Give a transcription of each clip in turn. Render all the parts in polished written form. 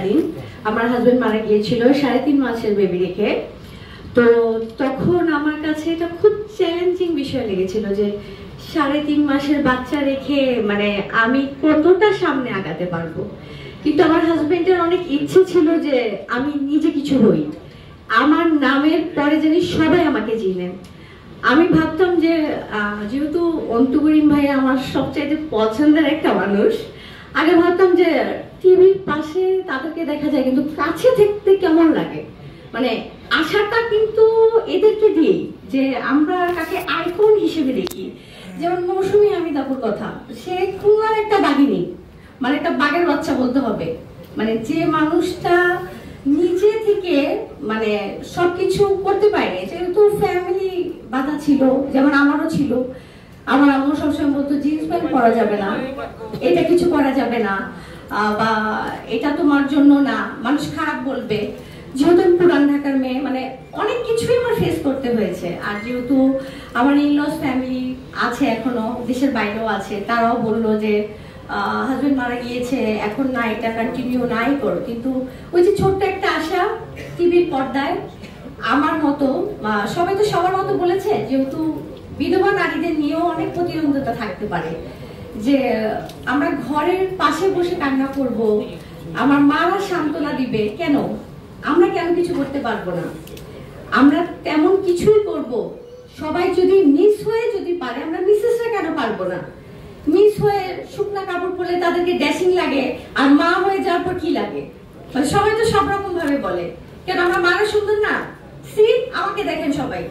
চলাকালীন আমার হাজবেন্ড মারা গিয়েছিল 3.5 মাসের বেবি রেখে। তো তখন আমার কাছে এটা খুব চ্যালেঞ্জিং বিষয় লেগেছিল যে 3.5 মাসের বাচ্চা রেখে মানে আমি কতটা সামনে আগাতে পারবো। কিন্তু আমার হাজবেন্ডের অনেক ইচ্ছে ছিল যে আমি নিজে কিছু হই, আমার নামের পরে জানি সবাই আমাকে চিনেন। আমি ভাবতাম যে যেহেতু অন্তু করিম ভাই আমার সবচাইতে পছন্দের একটা মানুষ, আগে ভাবতাম যে টিভির পাশে তাদেরকে দেখা যায় কিন্তু কাছে থাকতে কেমন লাগে, মানে আশাটা কিন্তু এদেরকে দিই যে আমরা কাকে আইকন হিসেবে দেখি। যেমন মৌসুমী আমিদাপুর কথা, সে খুলনার একটা বাঘিনী, মানে একটা বাঘের বাচ্চা বলতে হবে, মানে যে মানুষটা নিজে থেকে মানে সবকিছু করতে পারে। যেহেতু ফ্যামিলি বাধা ছিল, যেমন আমারও ছিল, আমার আম্মু সবসময় বলতো জিন্স প্যান্ট পরা যাবে না, এটা কিছু করা যাবে না, বা এটা তোমার জন্য না, মানুষ খারাপ বলবে। যেহেতু আমি পুরান ঢাকার মেয়ে, মানে অনেক কিছুই আমার ফেস করতে হয়েছে। আর যেহেতু আমার ইনলস ফ্যামিলি আছে, এখনো দেশের বাইরেও আছে, তারাও বললো যে হাজবেন্ড মারা গিয়েছে, এখন না এটা কন্টিনিউ নাই করো। কিন্তু ওই যে ছোট্ট একটা আশা টিভির পর্দায়, আমার মতো সবাই তো সবার মতো বলেছে, যেহেতু বিধবা নারীদের নিয়েও অনেক প্রতিদ্বন্দ্বিতা থাকতে পারে, যে আমরা ঘরের পাশে বসে কান্না করব, আমার মারা সান্ত্বনা দিবে, কেন আমরা কেন কিছু করতে পারবো না? আমরা তেমন কিছুই করব, সবাই যদি মিস হয়ে যদি পারে, আমরা মিসেসরা কেন পারবো না? মিস হয়ে শুকনা কাপড় পরলে তাদেরকে ড্যাশিং লাগে, আর মা হয়ে যাওয়ার পর কি লাগে? মানে সবাই তো সব রকম ভাবে বলে, কেন আমরা মারা সুন্দর না? সি আমাকে দেখেন সবাই।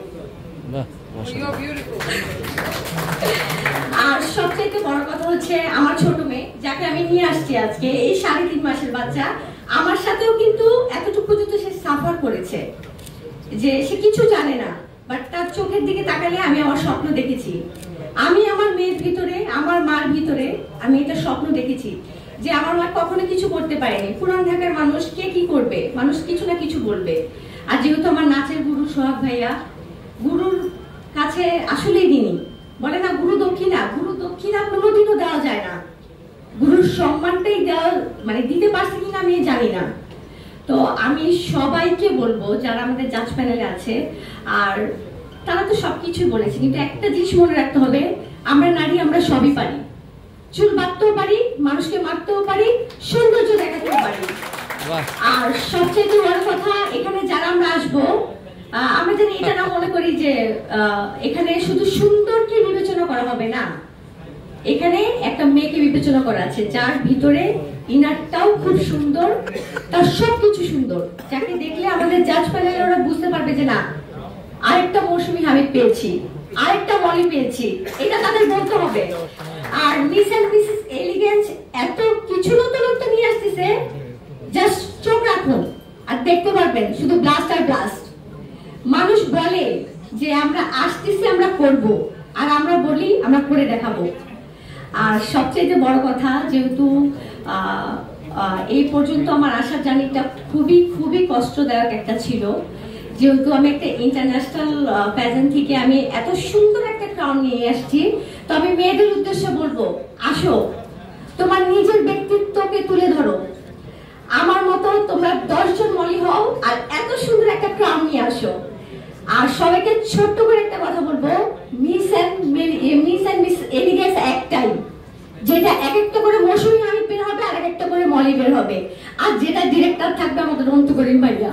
আর সবচেয়ে বড় কথা হচ্ছে আমার ছোট মেয়ে, যাকে আমি নিয়ে আসছি আজকে, এই 3.5 মাসের বাচ্চা, আমার সাথেও কিন্তু এতটুকু পর্যন্ত সে সাফার করেছে যে সে কিছু জানে না, বাট তার চোখের দিকে তাকালে আমি আমার স্বপ্ন দেখেছি। আমি আমার মেয়ের ভিতরে, আমার মার ভিতরে আমি এটা স্বপ্ন দেখেছি যে আমার মা কখনো কিছু করতে পারেনি। পুরান ঢাকার মানুষ কে কি করবে, মানুষ কিছু না কিছু বলবে। আর যেহেতু আমার নাচের গুরু সোহাগ ভাইয়া, গুরুর কাছে আসলেই দিনই বলে না, গুরু দক্ষিণা কোনোদিনও দেওয়া যায় না, গুরুর সম্মানটাই দেওয়া, মানে দিতে পারছে কিনা আমি জানি না। তো আমি সবাইকে বলবো যারা আমাদের জাজ প্যানেলে আছে, আর তারা তো সবকিছু বলেছে, কিন্তু একটা জিনিস মনে রাখতে হবে, আমরা নারী, আমরা সবই পারি। চুল বাঁধতেও পারি, মানুষকে মারতেও পারি, সৌন্দর্য দেখাতেও পারি। আর সবচেয়ে বড় কথা, এখানে যারা আমরা আসবো, আমরা জানি এটা না মনে করি যে এখানে শুধু সুন্দরকে বিবেচনা করা হবে না, এখানে একটা মেয়েকে বিবেচনা করা আছে যার ভিতরে ইনারটাও খুব সুন্দর, তার সবকিছু সুন্দর, যাকে দেখলে আমাদের জাজ প্যানেলে ওরা বুঝতে পারবে যে না, আরেকটা মৌসুমী হামিদ পেয়েছি, আরেকটা মলি পেয়েছি, এটা তাদের বলতে হবে। আর মিস এন্ড মিসেস এলিগেন্স এত কিছু নতুনত্ব নিয়ে আসতেছে, জাস্ট চোখ রাখুন আর দেখতে পারবেন শুধু ব্লাস্ট আর ব্লাস্ট। মানুষ বলে যে আমরা আসতেছি, আমরা করব, আর আমরা বলি আমরা করে দেখাবো। আর সবচেয়ে বড় কথা, যেহেতু এই পর্যন্ত আমার আসার জার্নিটা খুবই খুবই কষ্টদায়ক একটা ছিল, যেহেতু আমি একটা ইন্টারন্যাশনাল প্যাজেন্ট থেকে আমি এত সুন্দর একটা ক্রাউন নিয়ে আসছি। তো আমি মেয়েদের উদ্দেশ্যে বলবো, আসো, তোমার নিজের ব্যক্তিত্বকে তুলে ধরো, আমার মতো তোমরা 10 জন মলি হও, আর এত সুন্দর একটা ক্রাউন নিয়ে আসো। আর সবাইকে ছোট্ট করে একটা কথা বলবো, মিস এন্ড মিস এলিগেন্স একটাই, যেটা এক একটা করে মৌসুমী হামিদ বের হবে, আর এক একটা করে মলি বের হবে, আর যেটা ডিরেক্টর থাকবে আমাদের অন্তু করিম ভাইয়া।